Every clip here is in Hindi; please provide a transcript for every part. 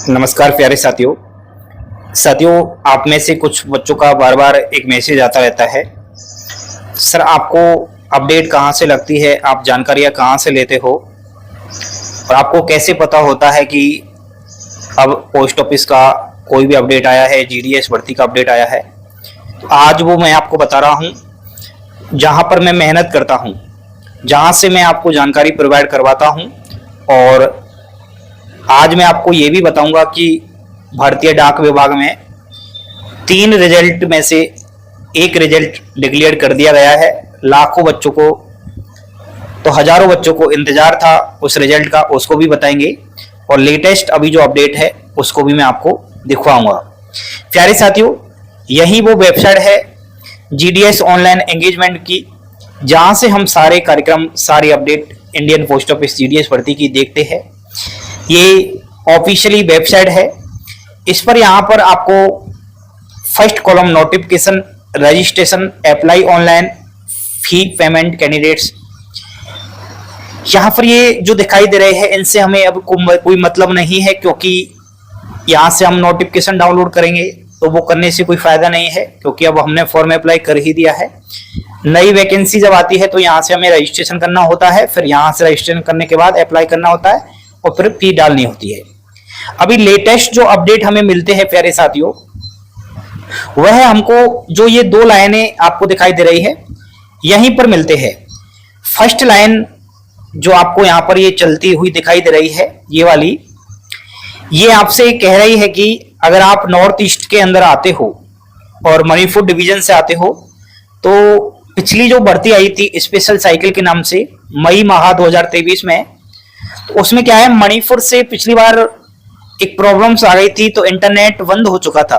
नमस्कार प्यारे साथियों, आप में से कुछ बच्चों का बार बार एक मैसेज आता रहता है, सर आपको अपडेट कहाँ से लगती है, आप जानकारियाँ कहाँ से लेते हो और आपको कैसे पता होता है कि अब पोस्ट ऑफिस का कोई भी अपडेट आया है, जीडीएस भर्ती का अपडेट आया है। तो आज वो मैं आपको बता रहा हूँ, जहाँ पर मैं मेहनत करता हूँ, जहाँ से मैं आपको जानकारी प्रोवाइड करवाता हूँ। और आज मैं आपको ये भी बताऊंगा कि भारतीय डाक विभाग में 3 रिजल्ट में से एक रिजल्ट डिक्लेयर कर दिया गया है। लाखों बच्चों को, तो हजारों बच्चों को इंतजार था उस रिजल्ट का, उसको भी बताएंगे। और लेटेस्ट अभी जो अपडेट है उसको भी मैं आपको दिखवाऊंगा। प्यारे साथियों, यही वो वेबसाइट है जीडीएस ऑनलाइन एंगेजमेंट की, जहां से हम सारे कार्यक्रम, सारी update Indian post office GDS भर्ती की देखते हैं। ये ऑफिशियली वेबसाइट है। इस पर यहाँ पर आपको first column notification, registration, apply online, fee payment, candidates, यहाँ पर ये जो दिखाई दे रहे हैं इनसे हमें अब कोई मतलब नहीं है, क्योंकि यहाँ से हम नोटिफिकेशन डाउनलोड करेंगे तो वो करने से कोई फायदा नहीं है, क्योंकि अब हमने फॉर्म अप्लाई कर ही दिया है। नई वैकेंसी जब आती है तो यहाँ से हमें रजिस्ट्रेशन करना होता है, फिर यहाँ से रजिस्ट्रेशन करने के बाद अप्लाई करना होता है और फिर फी डालनी होती है। अभी लेटेस्ट जो अपडेट हमें मिलते हैं प्यारे साथियों, वह हमको जो ये 2 लाइनें आपको दिखाई दे रही है यहीं पर मिलते हैं। फर्स्ट लाइन जो आपको यहाँ पर ये चलती हुई दिखाई दे रही है, ये वाली, ये आपसे कह रही है कि अगर आप नॉर्थ ईस्ट के अंदर आते हो और मणिपुर डिवीजन से आते हो, तो पिछली जो भर्ती आई थी स्पेशल साइकिल के नाम से मई माह 2023 में, तो उसमें क्या है, मणिपुर से पिछली बार एक प्रॉब्लम्स आ गई थी, तो इंटरनेट बंद हो चुका था।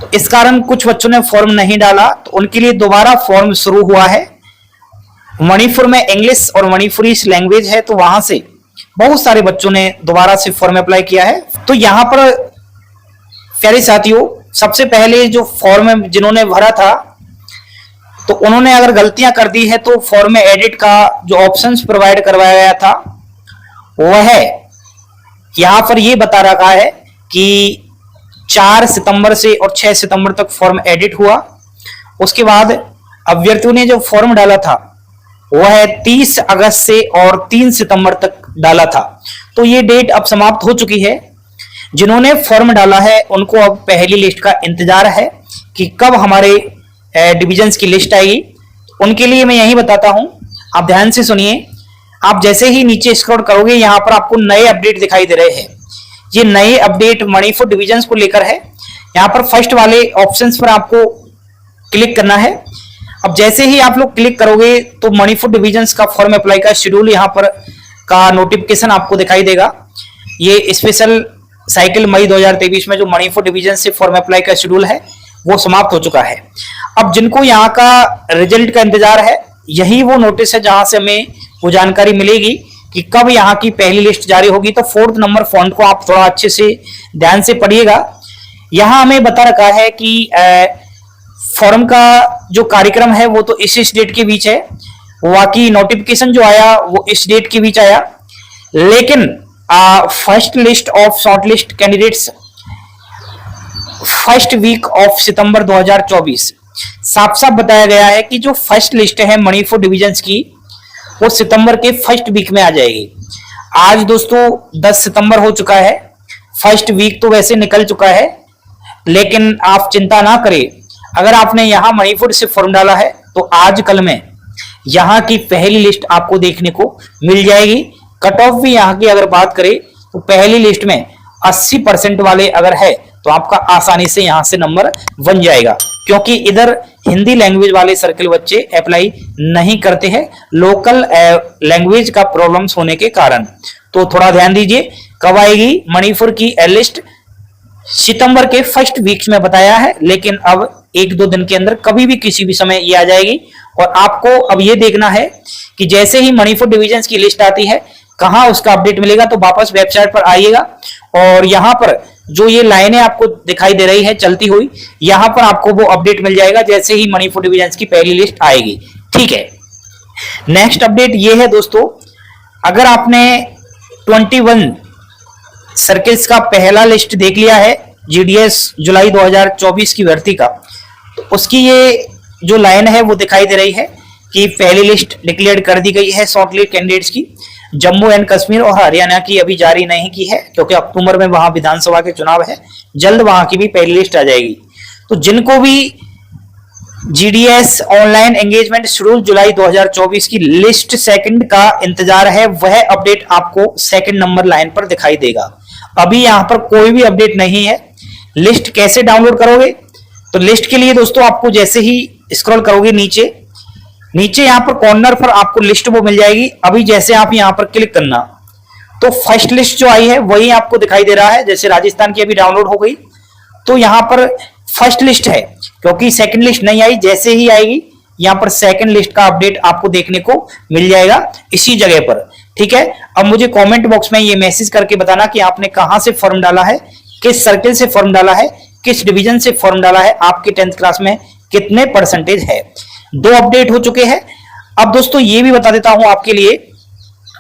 तो इस कारण कुछ बच्चों ने फॉर्म नहीं डाला, तो उनके लिए दोबारा फॉर्म शुरू हुआ है। मणिपुर में इंग्लिश और मणिपुरी लैंग्वेज है, तो वहां से बहुत सारे बच्चों ने दोबारा से फॉर्म अप्लाई किया है। तो यहाँ पर प्यारे साथियों, सबसे पहले जो फॉर्म जिन्होंने भरा था, तो उन्होंने अगर गलतियां कर दी है तो फॉर्म में एडिट का जो ऑप्शंस प्रोवाइड करवाया गया था वह यहां पर ये बता रखा है कि 4 सितंबर से और 6 सितंबर तक फॉर्म एडिट हुआ। उसके बाद अभ्यर्थियों ने जो फॉर्म डाला था वह 30 अगस्त से और 3 सितंबर तक डाला था। तो ये डेट अब समाप्त हो चुकी है। जिन्होंने फॉर्म डाला है उनको अब पहली लिस्ट का इंतजार है कि कब हमारे डिविजन्स की लिस्ट आएगी। उनके लिए मैं यही बताता हूं, आप ध्यान से सुनिए। आप जैसे ही नीचे स्क्रॉल करोगे, यहां पर आपको नए अपडेट दिखाई दे रहे हैं। ये नए अपडेट मणिपुर डिविजन्स को लेकर है। यहां पर फर्स्ट वाले ऑप्शंस पर आपको क्लिक करना है। अब जैसे ही आप लोग क्लिक करोगे तो मणिपुर डिविजन्स का फॉर्म अप्लाई का शेड्यूल यहां पर का नोटिफिकेशन आपको दिखाई देगा। ये स्पेशल साइकिल मई 2023 में जो मणिपुर डिवीजन से फॉर्म अप्लाई का शेड्यूल है वो समाप्त हो चुका है। अब जिनको यहाँ का रिजल्ट का इंतजार है, यही वो नोटिस है जहां से हमें वो जानकारी मिलेगी कि कब यहाँ की पहली लिस्ट जारी होगी। तो 4th नंबर फॉन्ट को आप थोड़ा अच्छे से ध्यान से पढ़िएगा। यहाँ हमें बता रखा है कि फॉर्म का जो कार्यक्रम है वो तो इस डेट के बीच है, बाकी नोटिफिकेशन जो आया वो इस डेट के बीच आया। लेकिन first list of short list candidates first week of सितंबर 2024 साफ साफ बताया गया है कि जो फर्स्ट लिस्ट है मणिपुर डिविजन्स की वो सितंबर के फर्स्ट वीक में आ जाएगी। आज दोस्तों 10 सितंबर हो चुका है, फर्स्ट वीक तो वैसे निकल चुका है, लेकिन आप चिंता ना करें। अगर आपने यहाँ मणिपुर से फॉर्म डाला है तो आज कल में यहाँ की पहली लिस्ट आपको देखने को मिल जाएगी। कट ऑफ भी यहाँ की अगर बात करें तो पहली लिस्ट में 80% वाले अगर है तो आपका आसानी से यहाँ से नंबर बन जाएगा, क्योंकि इधर हिंदी लैंग्वेज वाले सर्कल बच्चे अप्लाई नहीं करते हैं लोकल लैंग्वेज का प्रॉब्लम्स होने के कारण। तो थोड़ा ध्यान दीजिए। कब आएगी मणिपुर की लिस्ट? सितंबर के फर्स्ट वीक में बताया है, लेकिन अब 1-2 दिन के अंदर कभी भी किसी भी समय ये आ जाएगी। और आपको अब ये देखना है कि जैसे ही मणिपुर डिविजन्स की लिस्ट आती है कहाँ उसका अपडेट मिलेगा, तो वापस वेबसाइट पर आइएगा और यहाँ पर जो ये लाइनें आपको दिखाई दे रही है चलती हुई, यहाँ पर आपको वो अपडेट मिल जाएगा जैसे ही मणिपुर डिविजन्स की पहली लिस्ट आएगी। ठीक है, नेक्स्ट अपडेट ये है दोस्तों, अगर आपने 21 सर्किल्स का पहला लिस्ट देख लिया है जीडीएस जुलाई 2024 की भर्ती का। तो उसकी ये जो लाइन है वो दिखाई दे रही है कि पहली लिस्ट डिक्लेयर कर दी गई है शॉर्टलिस्ट कैंडिडेट्स की। जम्मू एंड कश्मीर और हरियाणा की अभी जारी नहीं की है क्योंकि अक्टूबर में वहां विधानसभा के चुनाव है, जल्द वहां की भी पहली लिस्ट आ जाएगी। तो जिनको भी जीडीएस ऑनलाइन एंगेजमेंट शेड्यूल जुलाई 2024 की लिस्ट सेकंड का इंतजार है, वह अपडेट आपको सेकंड नंबर लाइन पर दिखाई देगा। अभी यहां पर कोई भी अपडेट नहीं है। लिस्ट कैसे डाउनलोड करोगे? तो लिस्ट के लिए दोस्तों आपको जैसे ही स्क्रॉल करोगे नीचे यहां पर कॉर्नर पर आपको लिस्ट वो मिल जाएगी। अभी जैसे आप यहां पर क्लिक करना तो फर्स्ट लिस्ट जो आई है वही आपको दिखाई दे रहा है। जैसे राजस्थान की अभी डाउनलोड हो गई तो यहां पर फर्स्ट लिस्ट है, क्योंकि सेकंड लिस्ट नहीं आई। जैसे ही आएगी यहां पर सेकंड लिस्ट का अपडेट आपको देखने को मिल जाएगा इसी जगह पर। ठीक है, अब मुझे कमेंट बॉक्स में ये मैसेज करके बताना कि आपने कहां से फॉर्म डाला है, किस सर्किल से फॉर्म डाला है, किस डिवीजन से फॉर्म डाला है, आपके 10th क्लास में कितने परसेंटेज है। 2 अपडेट हो चुके हैं। अब दोस्तों ये भी बता देता हूं आपके लिए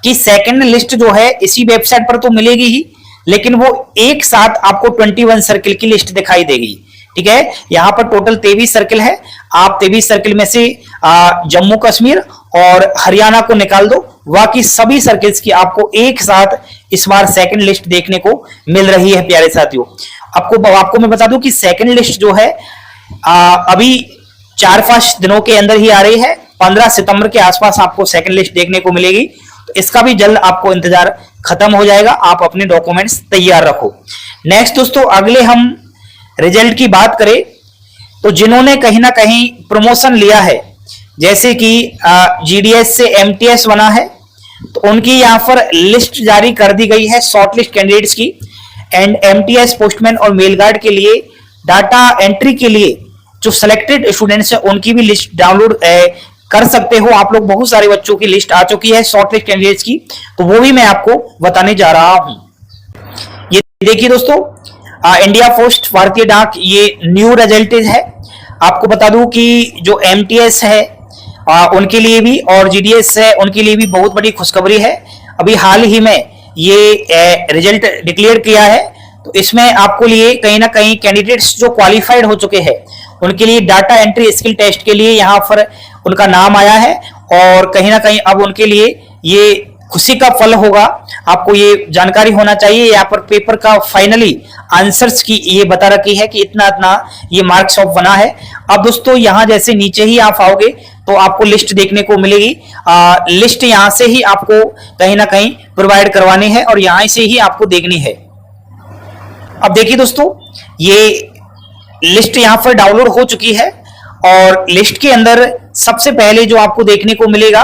कि सेकंड लिस्ट जो है इसी वेबसाइट पर तो मिलेगी ही, लेकिन वो एक साथ आपको 21 सर्किल की लिस्ट दिखाई देगी। ठीक है, यहां पर टोटल 23 सर्किल है। आप 23 सर्किल में से जम्मू कश्मीर और हरियाणा को निकाल दो, बाकी सभी सर्किल्स की आपको एक साथ इस बार सेकंड लिस्ट देखने को मिल रही है। प्यारे साथियों, आपको मैं बता दूं कि सेकंड लिस्ट जो है अभी 4-5 दिनों के अंदर ही आ रही है। 15 सितंबर के आसपास आपको सेकंड लिस्ट देखने को मिलेगी। तो इसका भी जल्द आपको इंतजार खत्म हो जाएगा। आप अपने डॉक्यूमेंट्स तैयार रखो। नेक्स्ट दोस्तों, अगले हम रिजल्ट की बात करें तो जिन्होंने कहीं ना कहीं प्रमोशन लिया है, जैसे कि जीडीएस से एमटीएस बना है, तो उनकी यहां पर लिस्ट जारी कर दी गई है शॉर्टलिस्ट कैंडिडेट्स की। एंड एमटीएस पोस्टमैन और मेल गार्ड के लिए डाटा एंट्री के लिए जो सिलेक्टेड स्टूडेंट्स हैं उनकी भी लिस्ट डाउनलोड कर सकते हो आप लोग। बहुत सारे बच्चों की लिस्ट आ चुकी है शॉर्टलिस्ट कैंडिडेट्स की, तो वो भी मैं आपको बताने जा रहा हूं। ये देखिए दोस्तों, इंडिया पोस्ट भारतीय डाक ये न्यू रिजल्ट है। आपको बता दूं कि जो एमटीएस है उनके लिए भी और जीडीएस है उनके लिए भी बहुत बड़ी खुशखबरी है। अभी हाल ही में ये रिजल्ट डिक्लेयर किया है, तो इसमें आपको लिए कहीं ना कहीं कैंडिडेट्स जो क्वालिफाइड हो चुके हैं उनके लिए डाटा एंट्री स्किल टेस्ट के लिए यहाँ पर उनका नाम आया है, और कहीं ना कहीं अब उनके लिए ये खुशी का फल होगा। आपको ये जानकारी होना चाहिए। यहाँ पर पेपर का फाइनली आंसर्स की ये बता रखी है कि इतना इतना ये मार्क्स ऑफ बना है। अब दोस्तों यहाँ जैसे नीचे ही आप आओगे तो आपको लिस्ट देखने को मिलेगी। लिस्ट यहाँ से ही आपको कहीं ना कहीं प्रोवाइड करवानी है और यहाँ से ही आपको देखनी है। अब देखिए दोस्तों, ये लिस्ट यहाँ पर डाउनलोड हो चुकी है और लिस्ट के अंदर सबसे पहले जो आपको देखने को मिलेगा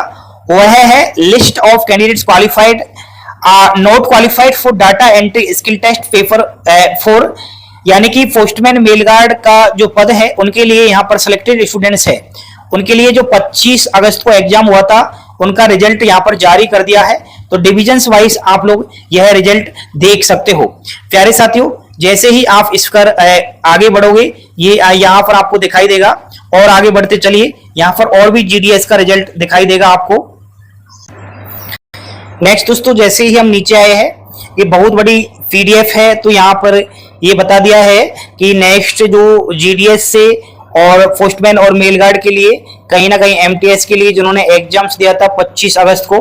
वह है list of candidates qualified not qualified for data entry skill test paper 4, यानी कि पोस्टमैन मेल गार्ड का जो पद है उनके लिए यहाँ पर सिलेक्टेड स्टूडेंट्स है। उनके लिए जो 25 अगस्त को एग्जाम हुआ था उनका रिजल्ट यहाँ पर जारी कर दिया है। तो डिविजन्स वाइज आप लोग यह रिजल्ट देख सकते हो। प्यारे साथियों, जैसे ही आप इस पर आगे बढ़ोगे ये यहाँ पर आपको दिखाई देगा, और आगे बढ़ते चलिए यहाँ पर और भी जीडीएस का रिजल्ट दिखाई देगा आपको। नेक्स्ट दोस्तों, जैसे ही हम नीचे आए हैं, ये बहुत बड़ी पीडीएफ है, तो यहाँ पर ये बता दिया है कि नेक्स्ट जो जीडीएस से और पोस्टमैन और मेल गार्ड के लिए कहीं ना कहीं एमटीएस के लिए जिन्होंने एग्जाम्स दिया था 25 अगस्त को,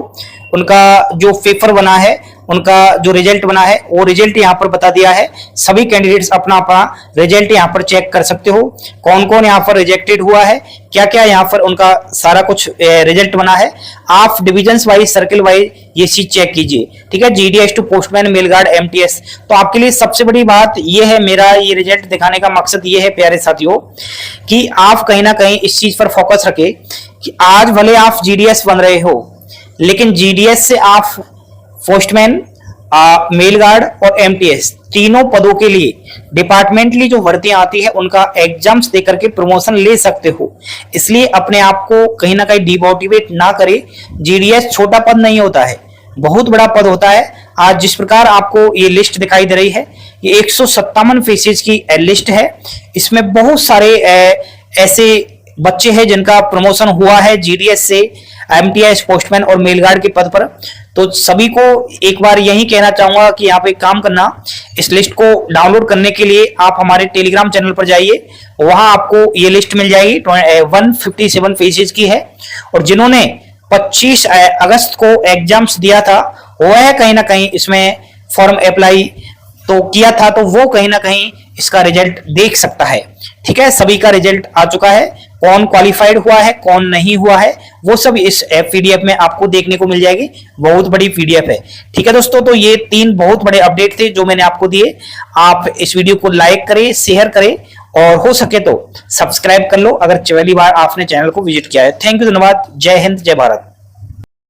उनका जो पेपर बना है, उनका जो रिजल्ट बना है वो रिजल्ट यहाँ पर बता दिया है। सभी कैंडिडेट्स अपना अपना रिजल्ट यहाँ पर चेक कर सकते हो, कौन कौन यहाँ पर रिजेक्टेड हुआ है, क्या क्या यहाँ पर उनका सारा कुछ रिजल्ट बना है। आप डिविजन्स वाइज सर्किल वाइज ये चीज चेक कीजिए। ठीक है, GDS to postman mail guard MTS. तो आपके लिए सबसे बड़ी बात ये है, मेरा ये रिजल्ट दिखाने का मकसद ये है प्यारे साथियों, कि आप कहीं ना कहीं इस चीज पर फोकस रखें कि आज भले आप जीडीएस बन रहे हो, लेकिन जीडीएस से आप पोस्टमैन, मेल गार्ड और एमटीएस तीनों पदों के लिए डिपार्टमेंटली जो भर्तियां आती है उनका एग्जाम्स देकर के प्रमोशन ले सकते हो। इसलिए अपने आप को कहीं ना कहीं डिमोटिवेट ना करें। जीडीएस छोटा पद नहीं होता है, बहुत बड़ा पद होता है। आज जिस प्रकार आपको ये लिस्ट दिखाई दे रही है, ये 157 पेजेस की लिस्ट है। इसमें बहुत सारे ऐसे बच्चे हैं जिनका प्रमोशन हुआ है जीडीएस से एमटीएस पोस्टमैन और मेलगार्ड के पद पर, तो सभी को एक बार यही कहना चाहूंगा कि आप एक काम करना, इस लिस्ट को डाउनलोड करने के लिए आप हमारे टेलीग्राम चैनल पर जाइए, वहां आपको ये लिस्ट मिल जाएगी। 157 पेजेस की है और जिन्होंने 25 अगस्त को एग्जाम्स दिया था वह कहीं ना कहीं इसमें फॉर्म अप्लाई तो किया था, तो वो कहीं ना कहीं इसका रिजल्ट देख सकता है। ठीक है, सभी का रिजल्ट आ चुका है, कौन क्वालिफाइड हुआ है कौन नहीं हुआ है वो सब इस पीडीएफ में आपको देखने को मिल जाएगी। बहुत बड़ी पीडीएफ है। ठीक है दोस्तों, तो ये 3 बहुत बड़े अपडेट थे जो मैंने आपको दिए। आप इस वीडियो को लाइक करें, शेयर करें और हो सके तो सब्सक्राइब कर लो अगर पहली बार आपने चैनल को विजिट किया है। थैंक यू, धन्यवाद। जय हिंद, जय भारत।